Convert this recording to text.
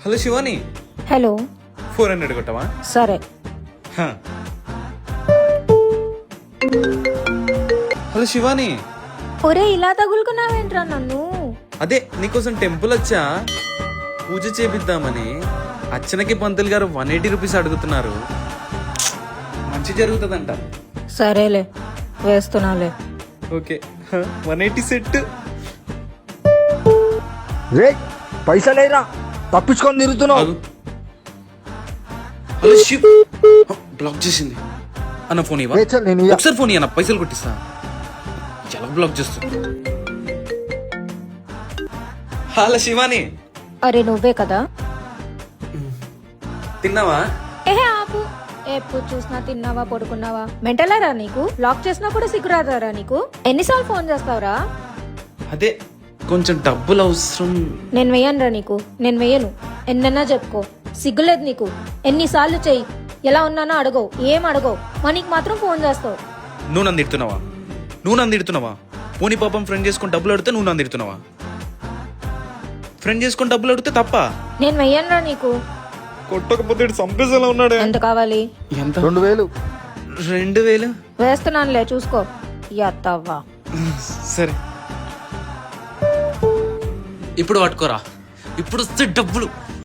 Hello Shivani, hello 400 కొట్టవా? సరే. హ. Hello Shivani, ఒరే ఇలా తగులుకున్నావేంట్రా నన్ను? అదే నీకోసం టెంపుల్ వచ్చా, పూజ చేపిద్దామని. అర్చనకి పంతులు గారు 180 రూపీస్ అడుగుతున్నారు. మంచి జరుగుతుందంట. సరేలే, వేస్తున్నాలే. Okay, 180 set. రే పైసలేరా, తప్పించుకొని తిరుగుతున్నావు. ఆగు. హలో శివ్, బ్లాక్ చేసింది అన్న. ఫోన్ ఇవ్వ, రేచల్, నేను ఇయ్య. ఒకసారి ఫోన్ ఇవ్వన్న, పైసలు కొట్టిస్తా. ఎలా బ్లాక్ చేస్తా? హలో శివాని, అరే నువ్వే కదా? తిన్నావా? ఏహే ఆపు. ఎప్పుడు చూసినా తిన్నావా పడుకున్నావా? మెంటలరా నీకు? లాక్ చేసినా కూడా సిగ్గురాదారా నీకు? ఎన్నిసార్లు ఫోన్ చేస్తావురా? అదే కొంచెం డబ్బులు అవసరం. నేను వెయ్యనురా నీకు, నేను వెయ్యను. ఎన్నన్నా చెప్పుకో, సిగ్గులేదు నీకు? ఎన్నిసార్లు చెయ్యి, ఎలా ఉన్నానో అడగవు, ఏం అడగవు, మనీకి మాత్రం ఫోన్ చేస్తావు. నువ్వు నన్ను తిడుతున్నావా? నువ్వు నన్ను తిడుతున్నావా? పోనీ పాపం ఫ్రెండ్ చేసుకొని డబ్బులు అడిగితే నువ్వు నన్ను తిడుతున్నావా? ఫ్రెండ్ చేసుకొని డబ్బులు అడిగితే తప్ప? నేను వెయ్యనురా నీకు. కొట్టకపోతే సంపేసేలా ఉన్నాడు. ఎంత కావాలి? ఎంత? 2000. 2000. వేస్తున్నానులే, చూసుకో. ఎత్తవ్వా. సరే, ఇప్పుడు పట్టుకోరా. ఇప్పుడు వస్తే డబ్బులు.